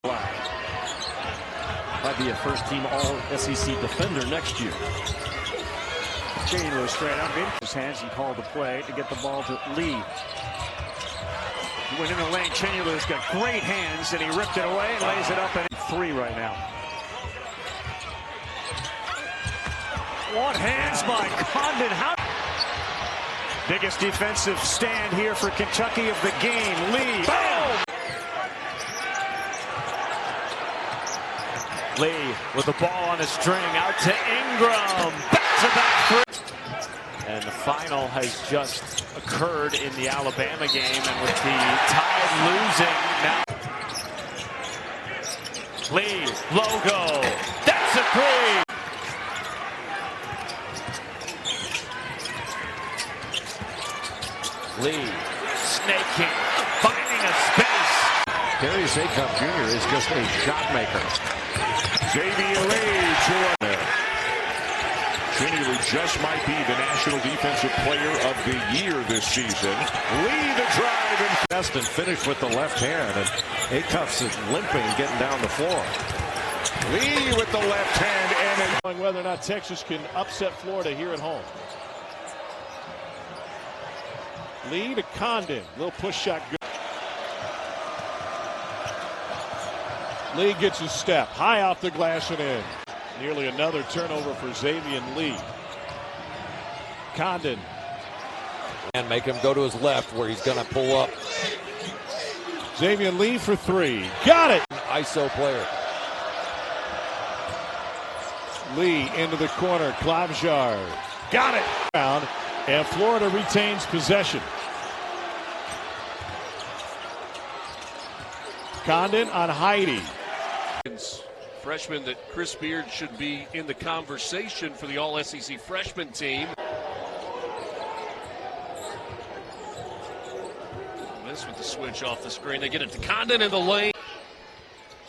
Might be a first-team All-SEC defender next year. Gators straight up in his hands and called the play to get the ball to Lee. He went in the lane. Chinyalu's got great hands, and he ripped it away and lays it up at 3 right now. One hands by Condon. How biggest defensive stand here for Kentucky of the game. Lee. Boom! Lee with the ball on a string out to Ingram. Back-to-back. And the final has just occurred in the Alabama game, and with the Tide losing now. Lee, logo. That's a 3. Lee, snaking, finding a space. Harry Zaycup Jr. is just a shot maker. Xaivian Lee to there. Chinyalu just might be the National Defensive Player of the Year this season. Lee the drive and Best and finish with the left hand, and Zaycup's is limping getting down the floor. Lee with the left hand and whether or not Texas can upset Florida here at home. Lee to Condon, little push shot. Lee gets his step high off the glass and in. Nearly another turnover for Xaivian Lee. Condon. And make him go to his left where he's going to pull up. Xaivian Lee for 3. Got it! ISO player. Lee into the corner. Cavaliers. Got it! And Florida retains possession. Condon on Heidi. Freshman that Chris Beard should be in the conversation for the All-SEC freshman team. This with the switch off the screen. They get it to Condon in the lane.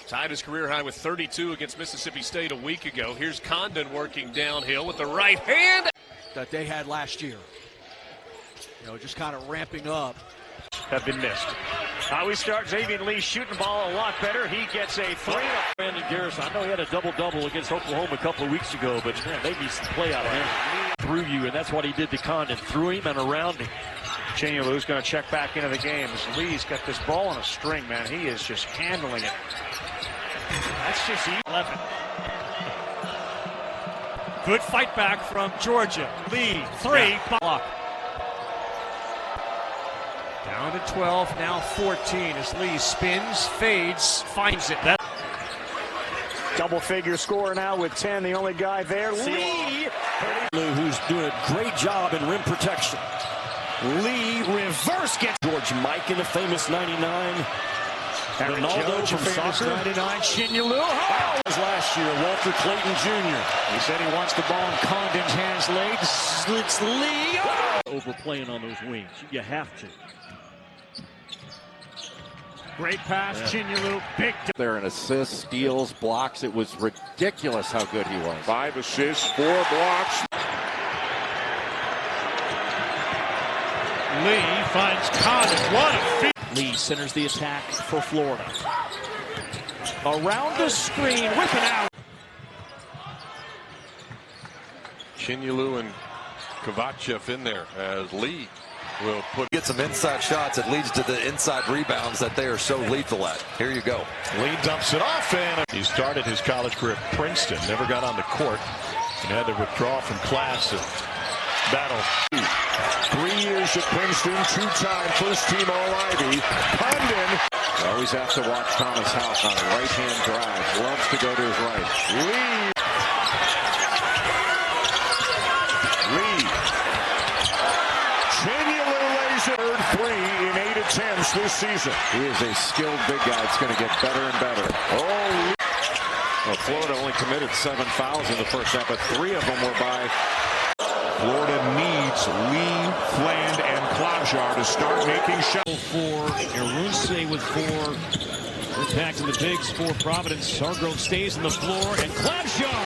Tied his career high with 32 against Mississippi State a week ago. Here's Condon working downhill with the right hand. That they had last year. You know, just kind of ramping up. Have been missed. How we start, Xaivian Lee shooting the ball a lot better. He gets a 3. Brandon Garrison, I know he had a double-double against Oklahoma a couple of weeks ago, but man, they need some play out of him. Through you, and that's what he did to Condon. Through him and around him. Chinyalu's going to check back into the game as Lee's got this ball on a string, man. He is just handling it. That's just 11. Good fight back from Georgia. Lee, 3. Block. Down to 12, now 14 as Lee spins, fades, finds it. That double figure score now with 10, the only guy there. Lee, Who's doing a great job in rim protection. Lee reverse gets George Mike in the famous 99. Ronaldo from soccer. 99, Chinyalu. Oh! Last year, Walter Clayton Jr. He said he wants the ball in Condon's hands late. It's Lee. Oh! Overplaying on those wings. You have to. Great pass, Chinyalu. Big. There in assists, steals, blocks. It was ridiculous how good he was. 5 assists, 4 blocks. Lee finds Condon. What a feat! Lee centers the attack for Florida. Around the screen, ripping out. Chinyalu and Kovacev in there as Lee will get some inside shots. It leads to the inside rebounds that they are so lethal at. Here you go. Lee dumps it off, and he started his college career at Princeton. Never got on the court and had to withdraw from class and battle. 3 years at Princeton, 2-time first-team All-Ivy. Condon. You always have to watch Thomas House on a right-hand drive. Loves to go to his right. Lee. Chinyalu lays it. 3 in 8 attempts this season. He is a skilled big guy. It's going to get better and better. Oh, well, Florida only committed 7 fouls in the first half, but 3 of them were by. Florida needs Lee, Fland, and Cavaliers to start making shots. For Arunse with 4. Impact in the bigs for Providence. Hargrove stays on the floor, and Cavaliers.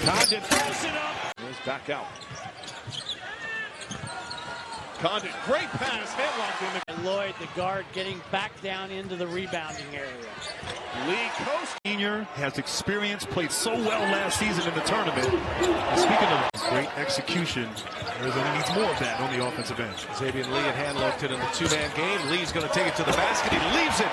Condon throws it up. Goes back out. Condon, great pass, headlocked in the... Lloyd, the guard, getting back down into the rebounding area. Lee Coast. Senior has experience, played so well last season in the tournament. And speaking of great execution, Arizona needs more of that on the offensive end. Xaivian Lee and hand locked it in the two-man game. Lee's going to take it to the basket. He leaves it